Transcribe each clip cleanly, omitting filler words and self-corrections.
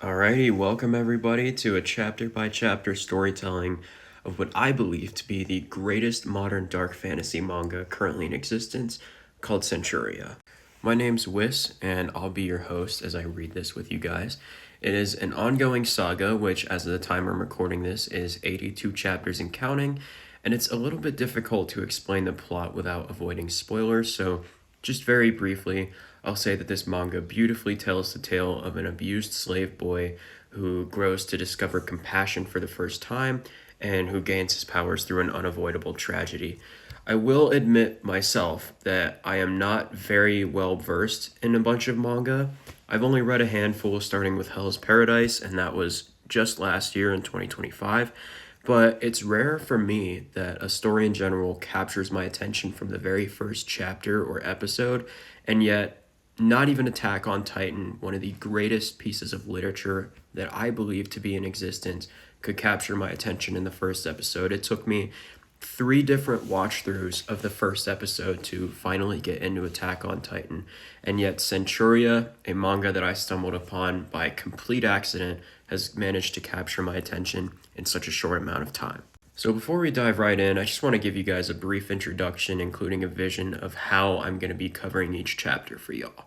Alrighty, welcome everybody to a chapter by chapter storytelling of what I believe to be the greatest modern dark fantasy manga currently in existence, called Centuria. My name's Wis, and I'll be your host as I read this with you guys. It is an ongoing saga, which, as of the time I'm recording this, is 82 chapters and counting, and it's a little bit difficult to explain the plot without avoiding spoilers, so just very briefly, I'll say that this manga beautifully tells the tale of an abused slave boy who grows to discover compassion for the first time and who gains his powers through an unavoidable tragedy. I will admit myself that I am not very well versed in a bunch of manga. I've only read a handful, starting with Hell's Paradise, and that was just last year in 2025. But it's rare for me that a story in general captures my attention from the very first chapter or episode, and yet not even Attack on Titan, one of the greatest pieces of literature that I believe to be in existence, could capture my attention in the first episode. It took me three different watch throughs of the first episode to finally get into Attack on Titan. And yet, Centuria, a manga that I stumbled upon by complete accident, has managed to capture my attention in such a short amount of time. So, before we dive right in, I just want to give you guys a brief introduction, including a vision of how I'm going to be covering each chapter for y'all.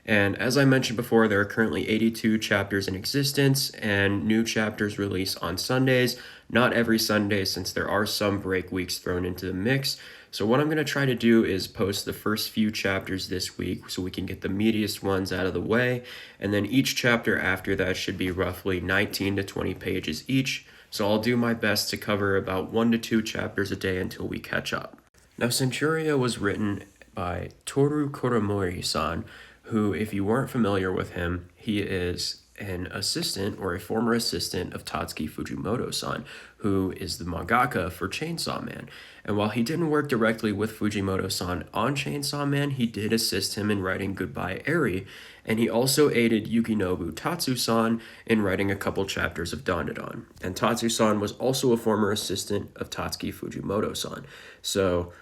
And as I mentioned before, there are currently 82 chapters in existence, and new chapters release on Sundays. Not every Sunday, since there are some break weeks thrown into the mix. So what I'm going to try to do is post the first few chapters this week so we can get the meatiest ones out of the way, and then each chapter after that should be roughly 19 to 20 pages each. So I'll do my best to cover about 1 to 2 chapters a day until we catch up. Now, Centuria was written by Toru Koromori-san, who, if you weren't familiar with him, he is an assistant or a former assistant of Tatsuki Fujimoto-san, who is the mangaka for Chainsaw Man. And while he didn't work directly with Fujimoto-san on Chainsaw Man, he did assist him in writing Goodbye Eri, and he also aided Yukinobu Tatsu-san in writing a couple chapters of Dandadan. And Tatsu-san was also a former assistant of Tatsuki Fujimoto-san. So,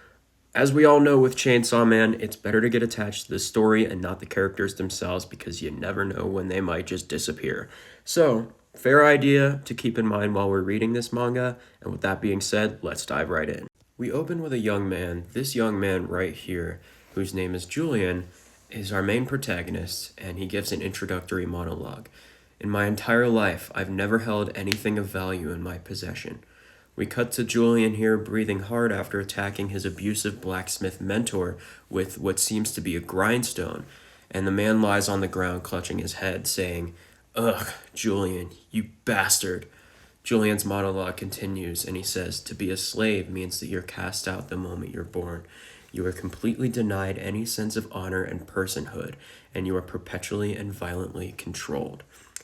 as we all know with Chainsaw Man, it's better to get attached to the story and not the characters themselves because you never know when they might just disappear. So, fair idea to keep in mind while we're reading this manga, and with that being said, let's dive right in. We open with a young man. This young man right here, whose name is Julian, is our main protagonist, and he gives an introductory monologue. In my entire life, I've never held anything of value in my possession. We cut to Julian here breathing hard after attacking his abusive blacksmith mentor with what seems to be a grindstone, and the man lies on the ground clutching his head, saying, "Ugh, Julian, you bastard." Julian's monologue continues, and he says, "To be a slave means that you're cast out the moment you're born. You are completely denied any sense of honor and personhood, and you are perpetually and violently controlled."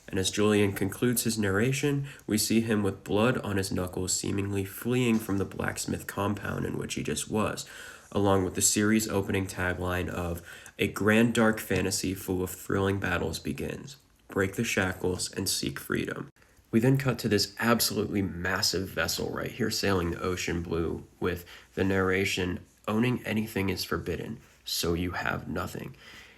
And as Julian concludes his narration, we see him with blood on his knuckles seemingly fleeing from the blacksmith compound in which he just was, along with the series opening tagline of "A grand dark fantasy full of thrilling battles begins. Break the shackles and seek freedom." We then cut to this absolutely massive vessel right here sailing the ocean blue with the narration, "Owning anything is forbidden, so you have nothing."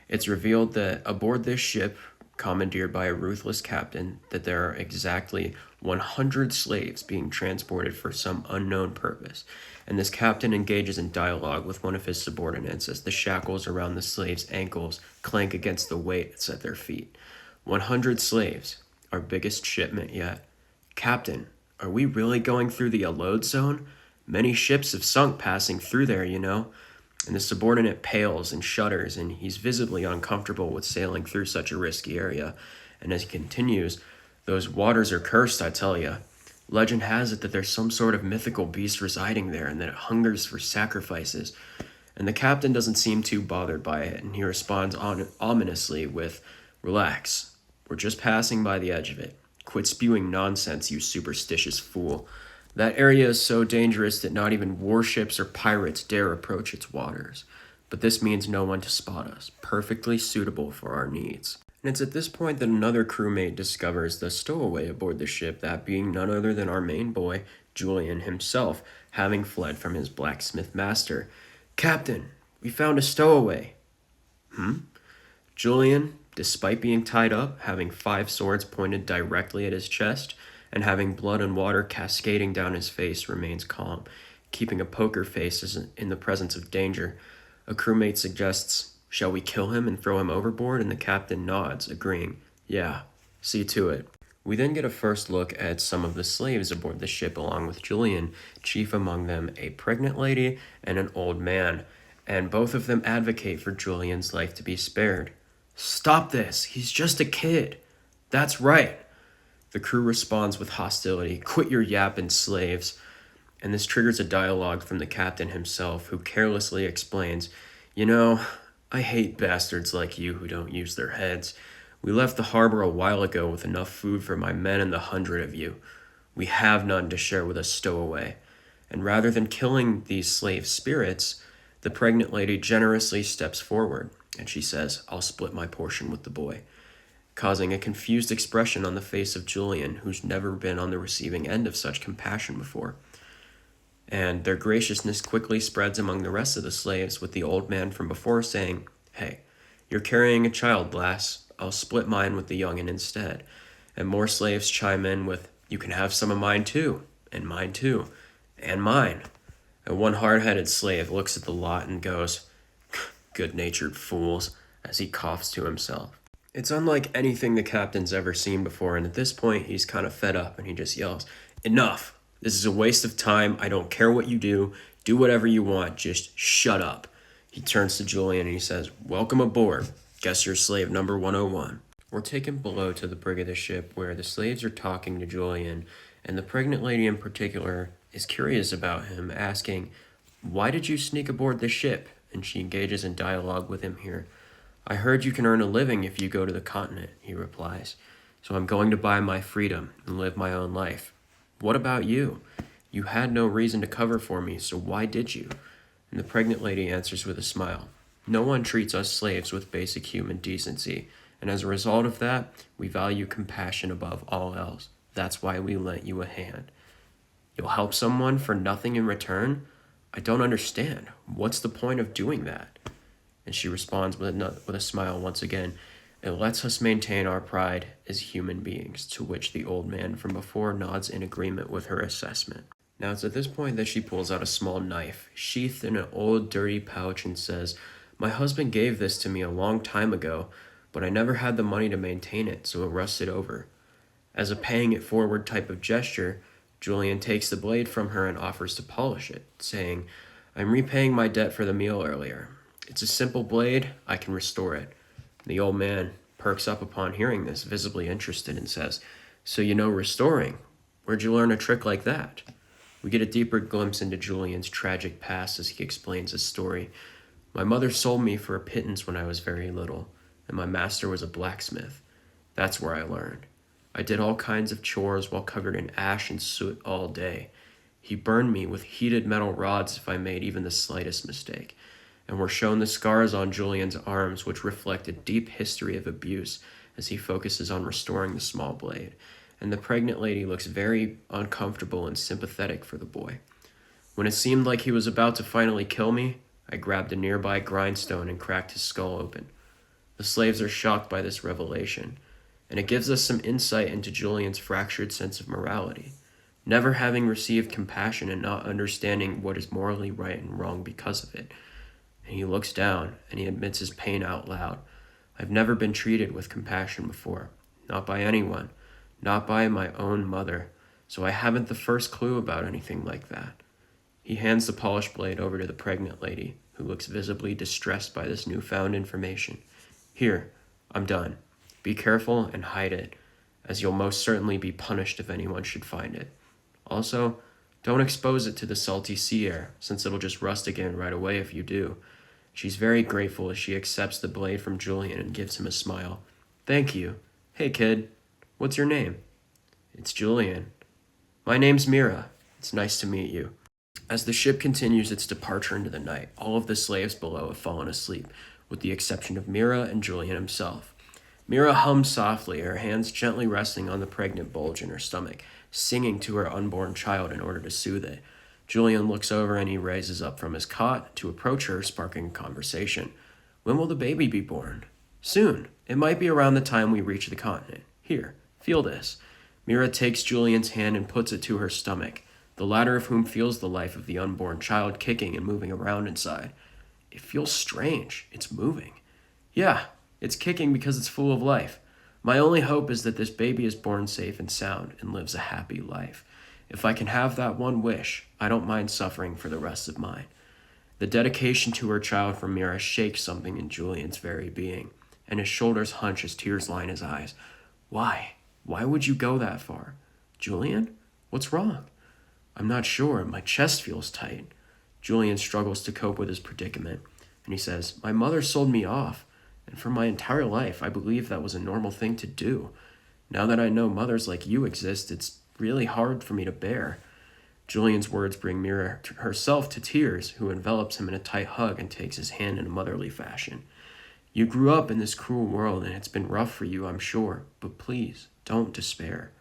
It's revealed that aboard this ship, commandeered by a ruthless captain, that there are exactly 100 slaves being transported for some unknown purpose. And this captain engages in dialogue with one of his subordinates as the shackles around the slaves' ankles clank against the weights at their feet. 100 slaves, our biggest shipment yet. "Captain, are we really going through the Alode zone? Many ships have sunk passing through there, you know." And the subordinate pales and shudders, and he's visibly uncomfortable with sailing through such a risky area. And as he continues, "Those waters are cursed, I tell ya. Legend has it that there's some sort of mythical beast residing there and that it hungers for sacrifices." And the captain doesn't seem too bothered by it, and he responds ominously with, "Relax. We're just passing by the edge of it. Quit spewing nonsense, you superstitious fool. That area is so dangerous that not even warships or pirates dare approach its waters. But this means no one to spot us, perfectly suitable for our needs." And it's at this point that another crewmate discovers the stowaway aboard the ship, that being none other than our main boy, Julian himself, having fled from his blacksmith master. "Captain, we found a stowaway." "Hmm?" "Julian, Despite being tied up, having 5 swords pointed directly at his chest, and having blood and water cascading down his face, remains calm, keeping a poker face in the presence of danger. A crewmate suggests, "Shall we kill him and throw him overboard?" And the captain nods, agreeing, "Yeah, see to it." We then get a first look at some of the slaves aboard the ship along with Julian, chief among them a pregnant lady and an old man, and both of them advocate for Julian's life to be spared. "Stop this! He's just a kid!" "That's right!" The crew responds with hostility. "Quit your yapping, slaves!" And this triggers a dialogue from the captain himself, who carelessly explains, "You know, I hate bastards like you who don't use their heads. We left the harbor a while ago with enough food for my men and the 100 of you. We have none to share with a stowaway." And rather than killing these slave spirits, the pregnant lady generously steps forward, and she says, "I'll split my portion with the boy," causing a confused expression on the face of Julian, who's never been on the receiving end of such compassion before. And their graciousness quickly spreads among the rest of the slaves, with the old man from before saying, "Hey, you're carrying a child, lass. I'll split mine with the young'un instead." And more slaves chime in with, "You can have some of mine too, and mine too, and mine." And one hard-headed slave looks at the lot and goes, "Good-natured fools," as he coughs to himself. It's unlike anything the captain's ever seen before, and at this point he's kind of fed up and he just yells, "Enough! This is a waste of time. I don't care what you do. Do whatever you want. Just shut up." He turns to Julian and he says, "Welcome aboard. Guess you're slave number 101. We're taken below to the brig of the ship, where the slaves are talking to Julian, and the pregnant lady in particular is curious about him, asking, "Why did you sneak aboard the ship?" And she engages in dialogue with him here. "I heard you can earn a living if you go to the continent," he replies. "So I'm going to buy my freedom and live my own life. What about you? You had no reason to cover for me, so why did you?" And the pregnant lady answers with a smile, "No one treats us slaves with basic human decency, and as a result of that, we value compassion above all else. That's why we lent you a hand." "You'll help someone for nothing in return? I don't understand. What's the point of doing that?" And she responds with a smile once again, "It lets us maintain our pride as human beings," to which the old man from before nods in agreement with her assessment. Now it's at this point that she pulls out a small knife, sheathed in an old dirty pouch, and says, "My husband gave this to me a long time ago, but I never had the money to maintain it, so it rusted over." As a paying it forward type of gesture, Julian takes the blade from her and offers to polish it, saying, "I'm repaying my debt for the meal earlier. It's a simple blade, I can restore it." The old man perks up upon hearing this, visibly interested, and says, "So you know restoring? Where'd you learn a trick like that?" We get a deeper glimpse into Julian's tragic past as he explains his story. "My mother sold me for a pittance when I was very little, and my master was a blacksmith. That's where I learned. I did all kinds of chores while covered in ash and soot all day. He burned me with heated metal rods if I made even the slightest mistake." And we're shown the scars on Julian's arms, which reflect a deep history of abuse, as he focuses on restoring the small blade. And the pregnant lady looks very uncomfortable and sympathetic for the boy. "When it seemed like he was about to finally kill me, I grabbed a nearby grindstone and cracked his skull open." The slaves are shocked by this revelation, and it gives us some insight into Julian's fractured sense of morality, never having received compassion and not understanding what is morally right and wrong because of it. And he looks down and he admits his pain out loud. "I've never been treated with compassion before, not by anyone, not by my own mother, so I haven't the first clue about anything like that." He hands the polished blade over to the pregnant lady, who looks visibly distressed by this newfound information. "Here, I'm done. Be careful and hide it, as you'll most certainly be punished if anyone should find it. Also, don't expose it to the salty sea air, since it'll just rust again right away if you do." She's very grateful as she accepts the blade from Julian and gives him a smile. "Thank you. Hey, kid. What's your name?" "It's Julian." "My name's Mira. It's nice to meet you." As the ship continues its departure into the night, all of the slaves below have fallen asleep, with the exception of Mira and Julian himself. Mira hums softly, her hands gently resting on the pregnant bulge in her stomach, singing to her unborn child in order to soothe it. Julian looks over and he raises up from his cot to approach her, sparking a conversation. "When will the baby be born?" "Soon. It might be around the time we reach the continent. Here, feel this. Mira takes Julian's hand and puts it to her stomach, the latter of whom feels the life of the unborn child kicking and moving around inside. It feels strange. It's moving. Yeah, it's kicking because it's full of life. My only hope is that this baby is born safe and sound and lives a happy life. If I can have that one wish, I don't mind suffering for the rest of mine. The dedication to her child from Mira shakes something in Julian's very being, and his shoulders hunch as tears line his eyes. Why? Why would you go that far? Julian? What's wrong? I'm not sure. My chest feels tight. Julian struggles to cope with his predicament, and he says, My mother sold me off, and for my entire life I believed that was a normal thing to do. Now that I know mothers like you exist, it's really hard for me to bear. Julian's words bring Mira herself to tears, who envelops him in a tight hug and takes his hand in a motherly fashion. You grew up in this cruel world, and it's been rough for you, I'm sure, but please, don't despair.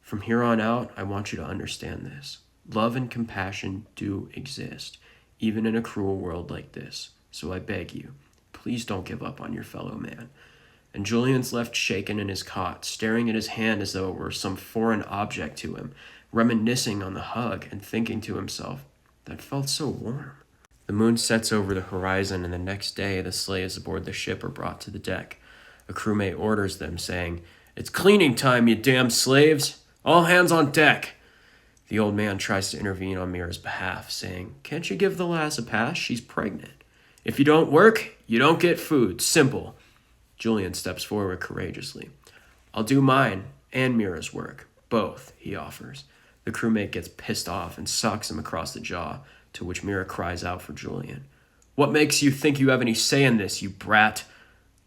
From here on out, I want you to understand this. Love and compassion do exist, even in a cruel world like this. So I beg you, please don't give up on your fellow man. And Julian's left shaken in his cot, staring at his hand as though it were some foreign object to him, reminiscing on the hug and thinking to himself, that felt so warm. The moon sets over the horizon, and the next day the slaves aboard the ship are brought to the deck. A crewmate orders them, saying, It's cleaning time, you damn slaves! All hands on deck! The old man tries to intervene on Mira's behalf, saying, Can't you give the lass a pass? She's pregnant. If you don't work, you don't get food. Simple. Julian steps forward courageously. I'll do mine and Mira's work. Both, he offers. The crewmate gets pissed off and socks him across the jaw, to which Mira cries out for Julian. What makes you think you have any say in this, you brat?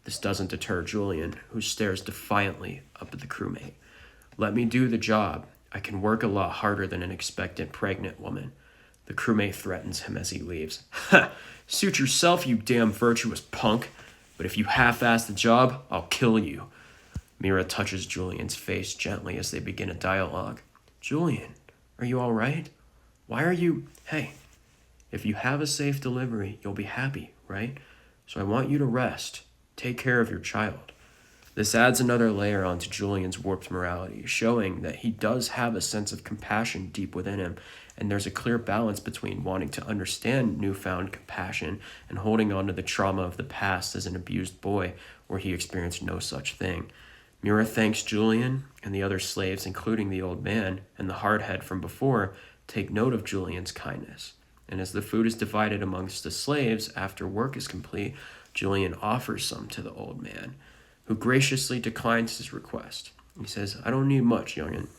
This doesn't deter Julian, who stares defiantly up at the crewmate. Let me do the job. I can work a lot harder than an expectant pregnant woman. The crewmate threatens him as he leaves. Ha! Suit yourself, you damn virtuous punk. But if you half-ass the job, I'll kill you. Mira touches Julian's face gently as they begin a dialogue. Julian, are you all right? Why are you... Hey, if you have a safe delivery, you'll be happy, right? So I want you to rest. Take care of your child. This adds another layer onto Julian's warped morality, showing that he does have a sense of compassion deep within him, and there's a clear balance between wanting to understand newfound compassion and holding on to the trauma of the past as an abused boy, where he experienced no such thing. Mira thanks Julian, and the other slaves, including the old man and the hardhead from before, take note of Julian's kindness. And as the food is divided amongst the slaves after work is complete, Julian offers some to the old man, who graciously declines his request. He says, I don't need much, young'un.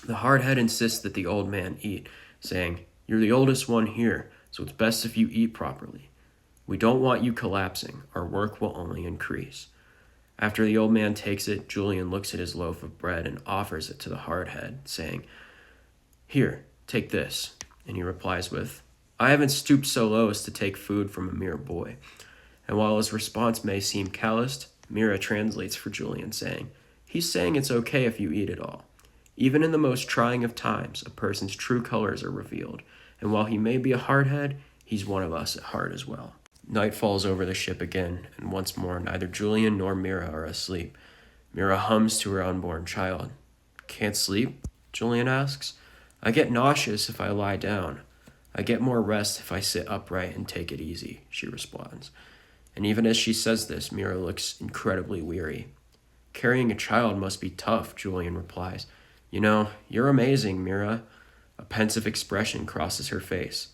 The hardhead insists that the old man eat, saying, You're the oldest one here, so it's best if you eat properly. We don't want you collapsing. Our work will only increase. After the old man takes it, Julian looks at his loaf of bread and offers it to the hardhead, saying, Here, take this. And he replies with, I haven't stooped so low as to take food from a mere boy. And while his response may seem calloused, Mira translates for Julian, saying, He's saying it's okay if you eat it all. Even in the most trying of times, a person's true colors are revealed, and while he may be a hardhead, he's one of us at heart as well. Night falls over the ship again, and once more neither Julian nor Mira are asleep. Mira hums to her unborn child. Can't sleep? Julian asks. I get nauseous if I lie down. I get more rest if I sit upright and take it easy, she responds. And even as she says this, Mira looks incredibly weary. Carrying a child must be tough, Julian replies. You know, you're amazing, Mira. A pensive expression crosses her face.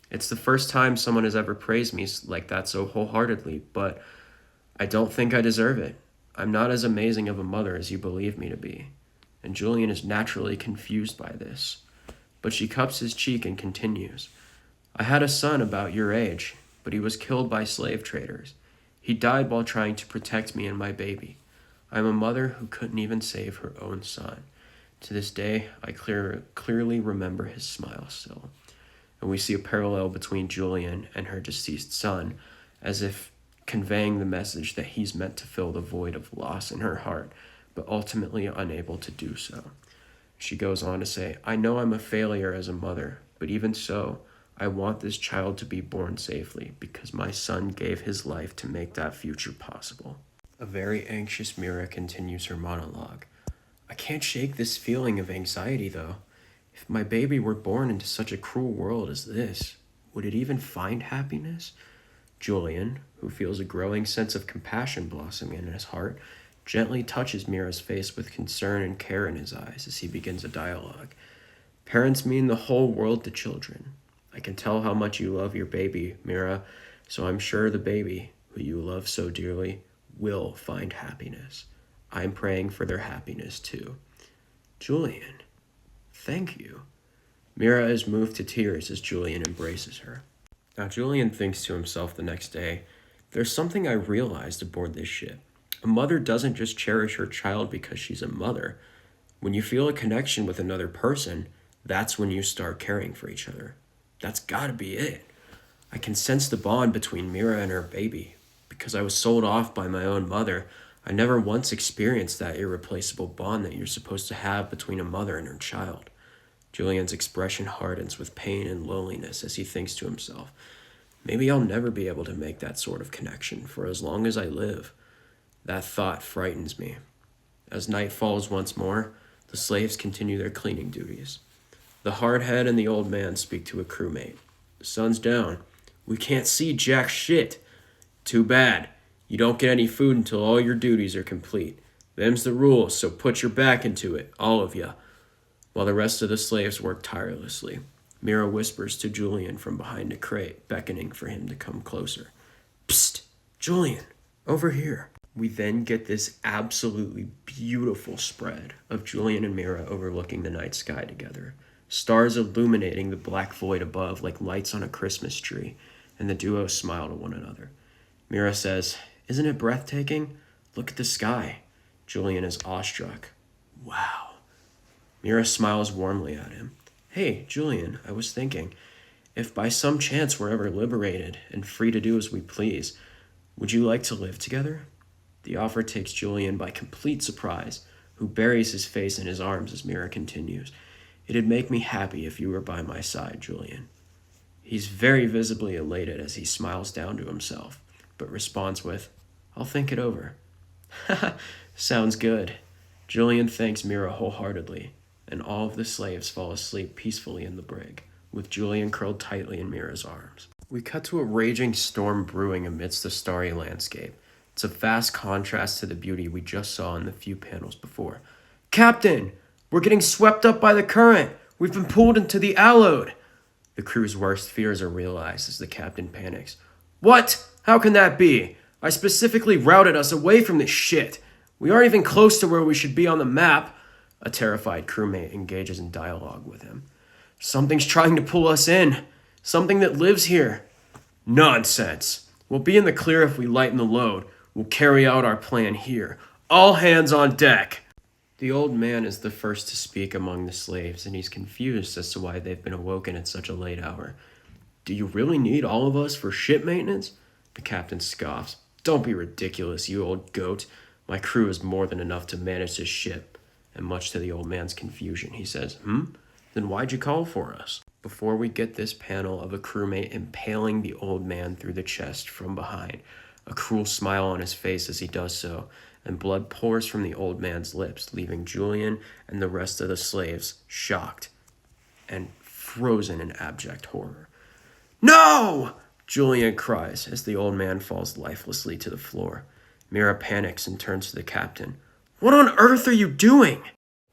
It's the first time someone has ever praised me like that so wholeheartedly, but I don't think I deserve it. I'm not as amazing of a mother as you believe me to be. And Julian is naturally confused by this. But she cups his cheek and continues. I had a son about your age, but he was killed by slave traders. He died while trying to protect me and my baby. I'm a mother who couldn't even save her own son. To this day, I clearly remember his smile still. And we see a parallel between Julian and her deceased son, as if conveying the message that he's meant to fill the void of loss in her heart, but ultimately unable to do so. She goes on to say, I know I'm a failure as a mother, but even so, I want this child to be born safely because my son gave his life to make that future possible. A very anxious Mira continues her monologue. I can't shake this feeling of anxiety, though. If my baby were born into such a cruel world as this, would it even find happiness? Julian, who feels a growing sense of compassion blossoming in his heart, gently touches Mira's face with concern and care in his eyes as he begins a dialogue. Parents mean the whole world to children. I can tell how much you love your baby, Mira, so I'm sure the baby, who you love so dearly, will find happiness. I'm praying for their happiness too. Julian, thank you. Mira is moved to tears as Julian embraces her. Now, Julian thinks to himself the next day, there's something I realized aboard this ship. A mother doesn't just cherish her child because she's a mother. When you feel a connection with another person, that's when you start caring for each other. That's gotta be it. I can sense the bond between Mira and her baby. Because I was sold off by my own mother, I never once experienced that irreplaceable bond that you're supposed to have between a mother and her child. Julian's expression hardens with pain and loneliness as he thinks to himself, maybe I'll never be able to make that sort of connection for as long as I live. That thought frightens me. As night falls once more, the slaves continue their cleaning duties. The hardhead and the old man speak to a crewmate. The sun's down. We can't see jack shit. Too bad. You don't get any food until all your duties are complete. Them's the rules, so put your back into it, all of ya. While the rest of the slaves work tirelessly, Mira whispers to Julian from behind a crate, beckoning for him to come closer. Psst, Julian, over here. We then get this absolutely beautiful spread of Julian and Mira overlooking the night sky together. Stars illuminating the black void above like lights on a Christmas tree, and the duo smile to one another. Mira says, isn't it breathtaking? Look at the sky. Julian is awestruck. Wow. Mira smiles warmly at him. Hey, Julian, I was thinking, if by some chance we're ever liberated and free to do as we please, would you like to live together? The offer takes Julian by complete surprise, who buries his face in his arms as Mira continues. It'd make me happy if you were by my side, Julian. He's very visibly elated as he smiles down to himself, but responds with, I'll think it over. Sounds good. Julian thanks Mira wholeheartedly, and all of the slaves fall asleep peacefully in the brig, with Julian curled tightly in Mira's arms. We cut to a raging storm brewing amidst the starry landscape. It's a vast contrast to the beauty we just saw in the few panels before. Captain! We're getting swept up by the current! We've been pulled into the Allode! The crew's worst fears are realized as the captain panics. What? How can that be? I specifically routed us away from this shit. We aren't even close to where we should be on the map. A terrified crewmate engages in dialogue with him. Something's trying to pull us in. Something that lives here. Nonsense. We'll be in the clear if we lighten the load. We'll carry out our plan here. All hands on deck. The old man is the first to speak among the slaves, and he's confused as to why they've been awoken at such a late hour. Do you really need all of us for ship maintenance? The captain scoffs. Don't be ridiculous, you old goat. My crew is more than enough to manage this ship. And much to the old man's confusion, he says, Then why'd you call for us? Before we get this panel of a crewmate impaling the old man through the chest from behind, a cruel smile on his face as he does so, and blood pours from the old man's lips, leaving Julian and the rest of the slaves shocked and frozen in abject horror. No! Julian cries as the old man falls lifelessly to the floor. Mira panics and turns to the captain. What on earth are you doing?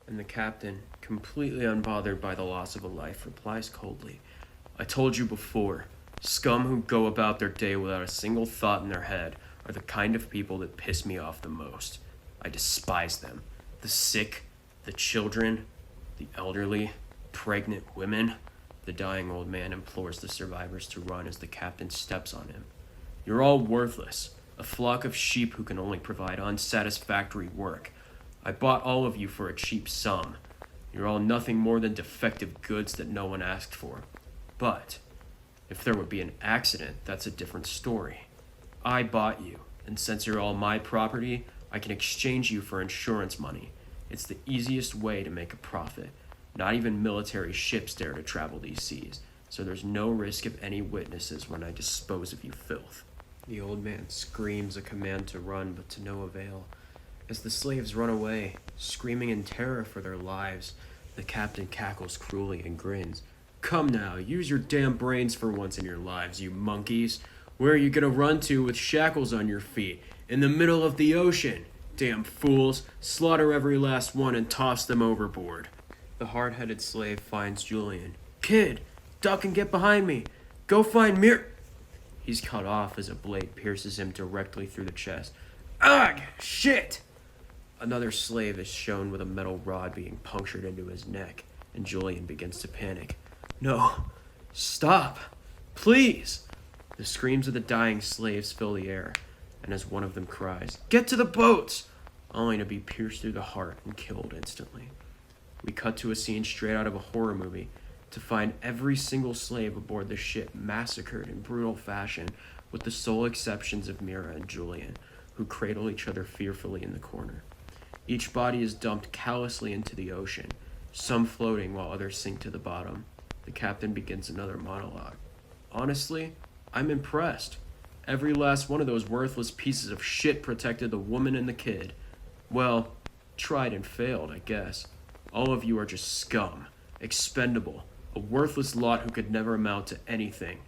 And the captain, completely unbothered by the loss of a life, replies coldly, I told you before, scum who go about their day without a single thought in their head are the kind of people that piss me off the most. I despise them. The sick, the children, the elderly, pregnant women. The dying old man implores the survivors to run as the captain steps on him. You're all worthless, a flock of sheep who can only provide unsatisfactory work. I bought all of you for a cheap sum. You're all nothing more than defective goods that no one asked for. But if there would be an accident, that's a different story. I bought you, and since you're all my property, I can exchange you for insurance money. It's the easiest way to make a profit. Not even military ships dare to travel these seas, so there's no risk of any witnesses when I dispose of you filth. The old man screams a command to run, but to no avail. As the slaves run away, screaming in terror for their lives, the captain cackles cruelly and grins. Come now, use your damn brains for once in your lives, you monkeys. Where are you gonna run to with shackles on your feet? In the middle of the ocean. Damn fools, slaughter every last one and toss them overboard. The hard-headed slave finds Julian. Kid, duck and get behind me. Go find He's cut off as a blade pierces him directly through the chest. Ugh! Shit! Another slave is shown with a metal rod being punctured into his neck, and Julian begins to panic. No! Stop! Please! The screams of the dying slaves fill the air, and as one of them cries, Get to the boats! Only to be pierced through the heart and killed instantly. We cut to a scene straight out of a horror movie to find every single slave aboard the ship massacred in brutal fashion, with the sole exceptions of Mira and Julian, who cradle each other fearfully in the corner. Each body is dumped callously into the ocean, some floating while others sink to the bottom. The captain begins another monologue. Honestly, I'm impressed. Every last one of those worthless pieces of shit protected the woman and the kid. Well, tried and failed, I guess. All of you are just scum, expendable, a worthless lot who could never amount to anything.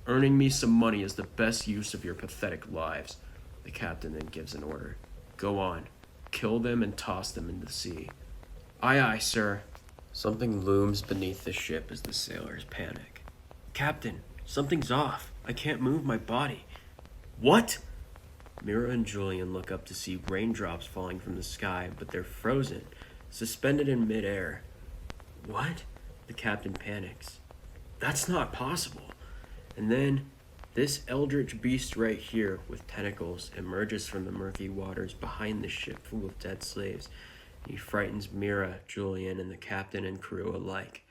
Earning me some money is the best use of your pathetic lives. The captain then gives an order. Go on. Kill them and toss them into the sea. Aye, aye, sir. Something looms beneath the ship as the sailors panic. Captain, something's off. I can't move my body. What? Mira and Julian look up to see raindrops falling from the sky, but they're frozen, suspended in midair. What? The captain panics. That's not possible. And then, this eldritch beast right here with tentacles emerges from the murky waters behind the ship full of dead slaves. He frightens Mira, Julian, and the captain and crew alike.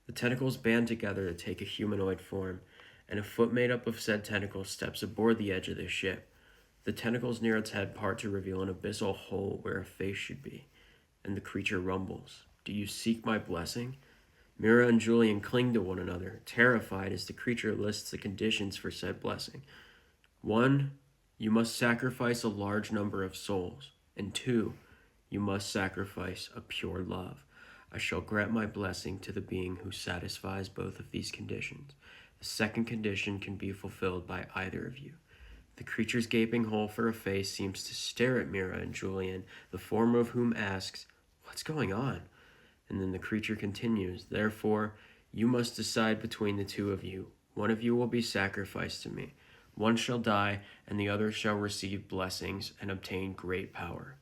The tentacles band together to take a humanoid form, and a foot made up of said tentacles steps aboard the edge of the ship. The tentacles near its head part to reveal an abyssal hole where a face should be, and the creature rumbles. Do you seek my blessing? Mira and Julian cling to one another, terrified as the creature lists the conditions for said blessing. 1, you must sacrifice a large number of souls. And 2, you must sacrifice a pure love. I shall grant my blessing to the being who satisfies both of these conditions. The second condition can be fulfilled by either of you. The creature's gaping hole for a face seems to stare at Mira and Julian, the former of whom asks, What's going on? And then the creature continues, Therefore, you must decide between the two of you. One of you will be sacrificed to me. One shall die, and the other shall receive blessings and obtain great power.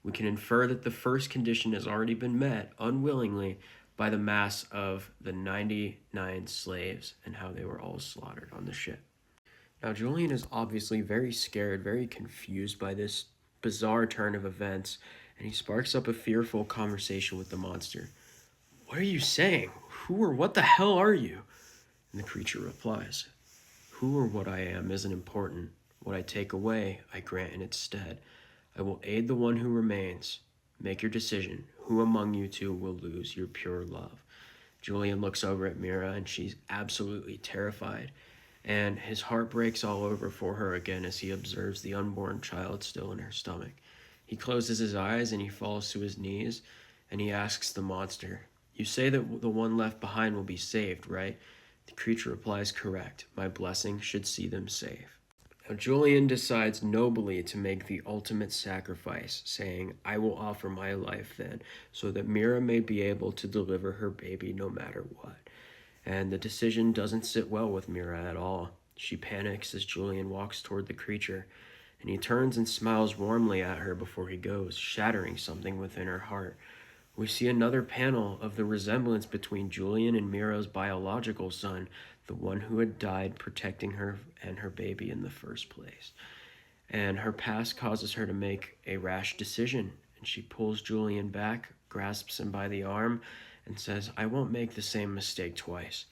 We can infer that the first condition has already been met, unwillingly, by the mass of the 99 slaves and how they were all slaughtered on the ship. Now, Julian is obviously very scared, very confused by this bizarre turn of events, and he sparks up a fearful conversation with the monster. What are you saying? Who or what the hell are you? And the creature replies, Who or what I am isn't important. What I take away, I grant in its stead. I will aid the one who remains. Make your decision. Who among you two will lose your pure love? Julian looks over at Mira, and she's absolutely terrified. And his heart breaks all over for her again as he observes the unborn child still in her stomach. He closes his eyes and he falls to his knees, and he asks the monster, You say that the one left behind will be saved, right? The creature replies, Correct. My blessing should see them safe. Now Julian decides nobly to make the ultimate sacrifice, saying, I will offer my life then, so that Mira may be able to deliver her baby no matter what. And the decision doesn't sit well with Mira at all. She panics as Julian walks toward the creature, and he turns and smiles warmly at her before he goes, shattering something within her heart. We see another panel of the resemblance between Julian and Mira's biological son, the one who had died protecting her and her baby in the first place. And her past causes her to make a rash decision, and she pulls Julian back, grasps him by the arm, and says, I won't make the same mistake twice.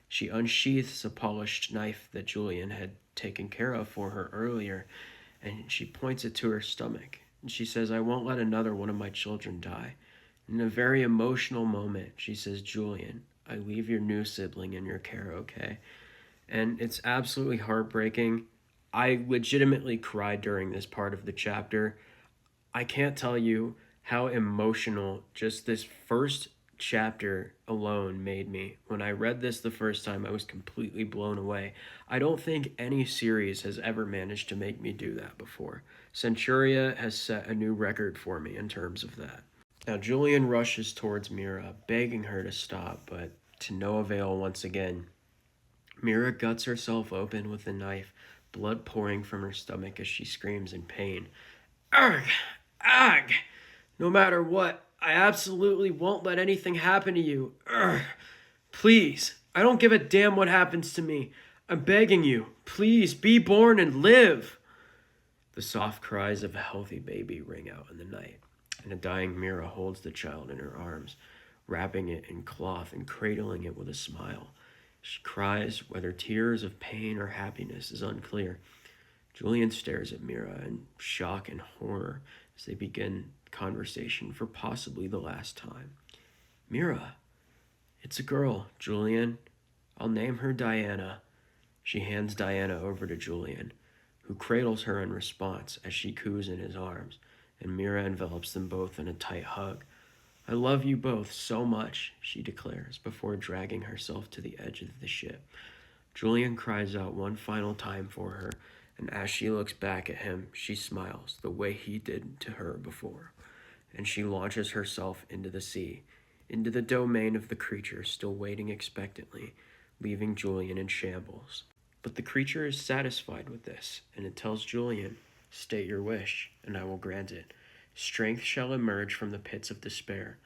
She unsheaths a polished knife that Julian had taken care of for her earlier, and she points it to her stomach. And she says, I won't let another one of my children die. In a very emotional moment, she says, Julian, I leave your new sibling in your care, okay? And it's absolutely heartbreaking. I legitimately cried during this part of the chapter. I can't tell you how emotional just this first chapter alone made me. When I read this the first time, I was completely blown away. I don't think any series has ever managed to make me do that before. Centuria has set a new record for me in terms of that. Now, Julian rushes towards Mira, begging her to stop, but to no avail once again. Mira guts herself open with a knife, blood pouring from her stomach as she screams in pain. Arg! Ag! No matter what, I absolutely won't let anything happen to you. Urgh. Please, I don't give a damn what happens to me. I'm begging you, please be born and live. The soft cries of a healthy baby ring out in the night, and a dying Mira holds the child in her arms, wrapping it in cloth and cradling it with a smile. She cries, whether tears of pain or happiness is unclear. Julian stares at Mira in shock and horror as they begin conversation for possibly the last time. Mira, it's a girl, Julian. I'll name her Diana. She hands Diana over to Julian, who cradles her in response as she coos in his arms, and Mira envelops them both in a tight hug. I love you both so much, she declares, before dragging herself to the edge of the ship. Julian cries out one final time for her, and as she looks back at him, she smiles the way he did to her before, and she launches herself into the sea, into the domain of the creature still waiting expectantly, leaving Julian in shambles. But the creature is satisfied with this, and it tells Julian, state your wish, and I will grant it. Strength shall emerge from the pits of despair.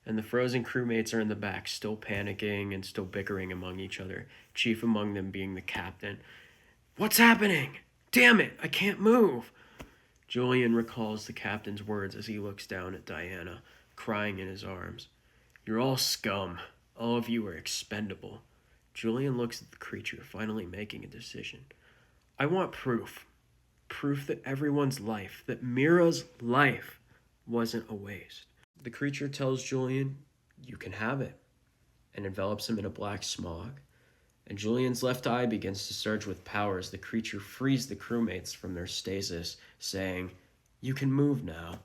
And the frozen crewmates are in the back, still panicking and still bickering among each other, chief among them being the captain. What's happening? Damn it, I can't move. Julian recalls the captain's words as he looks down at Diana, crying in his arms. You're all scum. All of you are expendable. Julian looks at the creature, finally making a decision. I want proof. Proof that everyone's life, that Mira's life, wasn't a waste. The creature tells Julian, you can have it, and envelops him in a black smog. And Julian's left eye begins to surge with power as the creature frees the crewmates from their stasis, saying, you can move now.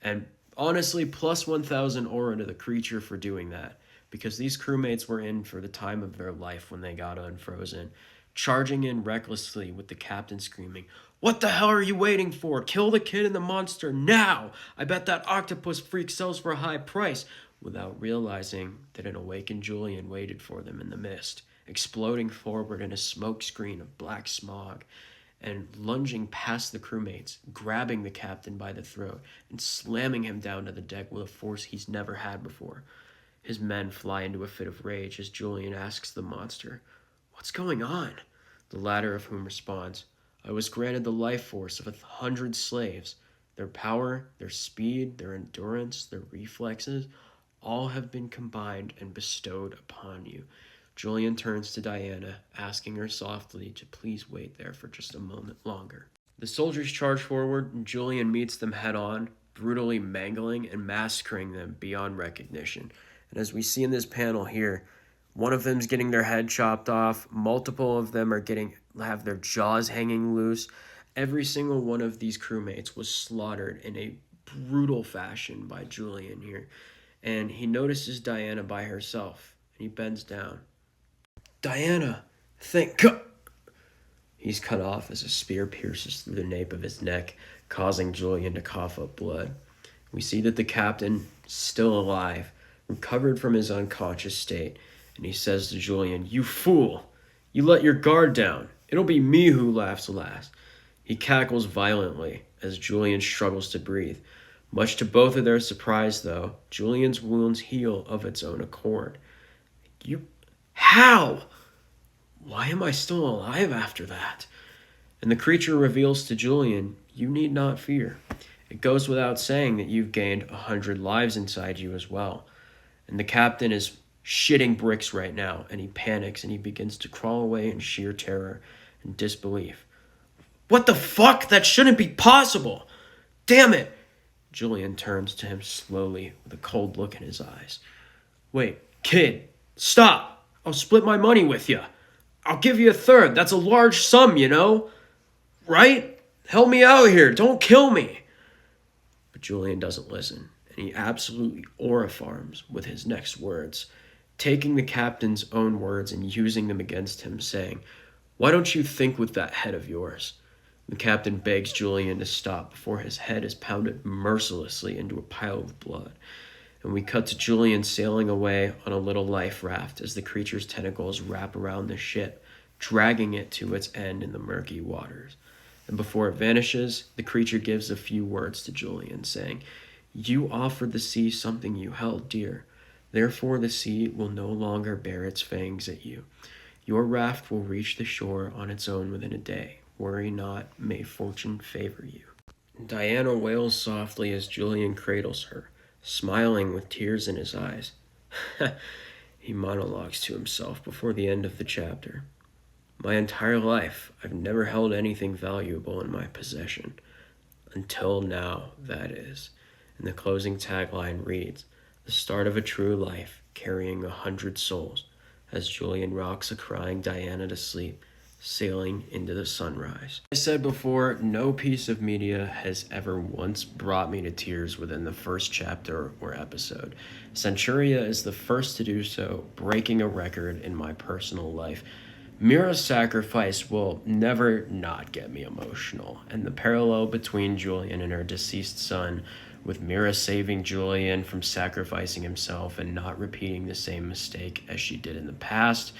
And honestly, plus 1,000 aura to the creature for doing that, because these crewmates were in for the time of their life when they got unfrozen, charging in recklessly with the captain screaming, what the hell are you waiting for? Kill the kid and the monster now! I bet that octopus freak sells for a high price, without realizing that an awakened Julian waited for them in the mist, exploding forward in a smoke screen of black smog, and lunging past the crewmates, grabbing the captain by the throat, and slamming him down to the deck with a force he's never had before. His men fly into a fit of rage as Julian asks the monster, what's going on? The latter of whom responds, I was granted the life force of 100 slaves. Their power, their speed, their endurance, their reflexes, all have been combined and bestowed upon you. Julian turns to Diana, asking her softly to please wait there for just a moment longer. The soldiers charge forward, and Julian meets them head-on, brutally mangling and massacring them beyond recognition. And as we see in this panel here, one of them's getting their head chopped off. Multiple of them have their jaws hanging loose. Every single one of these crewmates was slaughtered in a brutal fashion by Julian here. And he notices Diana by herself, and he bends down. Diana, thank God. He's cut off as a spear pierces through the nape of his neck, causing Julian to cough up blood. We see that the captain, still alive, recovered from his unconscious state, and he says to Julian, you fool! You let your guard down. It'll be me who laughs last. He cackles violently as Julian struggles to breathe. Much to both of their surprise, though, Julian's wounds heal of its own accord. You... How? Why am I still alive after that? And the creature reveals to Julian, you need not fear. It goes without saying that you've gained 100 lives inside you as well. And the captain is shitting bricks right now, and he panics and he begins to crawl away in sheer terror and disbelief. What the fuck? That shouldn't be possible! Damn it! Julian turns to him slowly with a cold look in his eyes. Wait, kid, stop! I'll split my money with you. I'll give you a third. That's a large sum, you know? right? Help me out here. Don't kill me. But Julian doesn't listen, and he absolutely aurifarms with his next words, taking the captain's own words and using them against him, saying, "Why don't you think with that head of yours?" The captain begs Julian to stop before his head is pounded mercilessly into a pile of blood. And we cut to Julian sailing away on a little life raft as the creature's tentacles wrap around the ship, dragging it to its end in the murky waters. And before it vanishes, the creature gives a few words to Julian, saying, "You offered the sea something you held dear. Therefore the sea will no longer bear its fangs at you. Your raft will reach the shore on its own within a day. Worry not, may fortune favor you." Diana wails softly as Julian cradles her, smiling with tears in his eyes. He monologues to himself before the end of the chapter. "My entire life, I've never held anything valuable in my possession. Until now, that is." And the closing tagline reads, "The start of a true life, carrying 100 souls," as Julian rocks a crying Diana to sleep, sailing into the sunrise. I said before, no piece of media has ever once brought me to tears within the first chapter or episode. Centuria is the first to do so, breaking a record in my personal life. Mira's sacrifice will never not get me emotional, and the parallel between Julian and her deceased son, with Mira saving Julian from sacrificing himself and not repeating the same mistake as she did in the past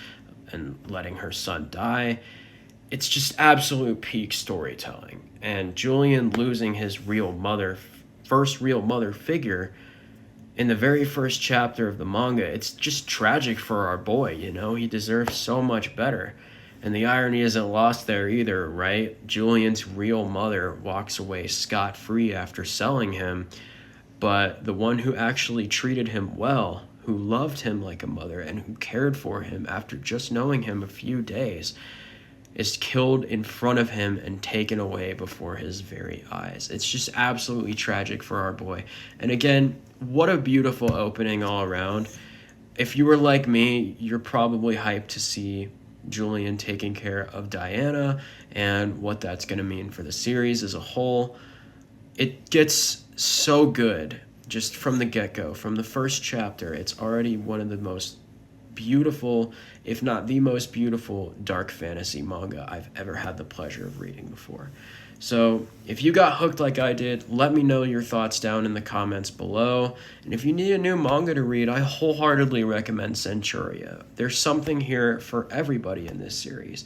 and letting her son die, it's just absolute peak storytelling. And Julian losing his first real mother figure in the very first chapter of the manga, it's just tragic for our boy, you know? He deserves so much better. And the irony isn't lost there either, right? Julian's real mother walks away scot-free after selling him, but the one who actually treated him well, who loved him like a mother, and who cared for him after just knowing him a few days, is killed in front of him and taken away before his very eyes. It's just absolutely tragic for our boy. And again, what a beautiful opening all around. If you were like me, you're probably hyped to see Julian taking care of Diana and what that's going to mean for the series as a whole. It gets so good just from the get-go. From the first chapter, it's already one of the most beautiful, if not the most beautiful, dark fantasy manga I've ever had the pleasure of reading before. So if you got hooked like I did, let me know your thoughts down in the comments below. And if you need a new manga to read, I wholeheartedly recommend Centuria. There's something here for everybody in this series.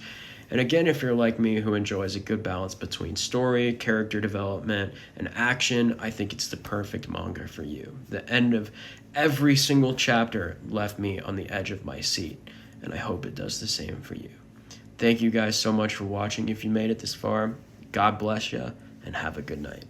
And again, if you're like me who enjoys a good balance between story, character development, and action, I think it's the perfect manga for you. The end of every single chapter left me on the edge of my seat, and I hope it does the same for you. Thank you guys so much for watching. If you made it this far, God bless you, and have a good night.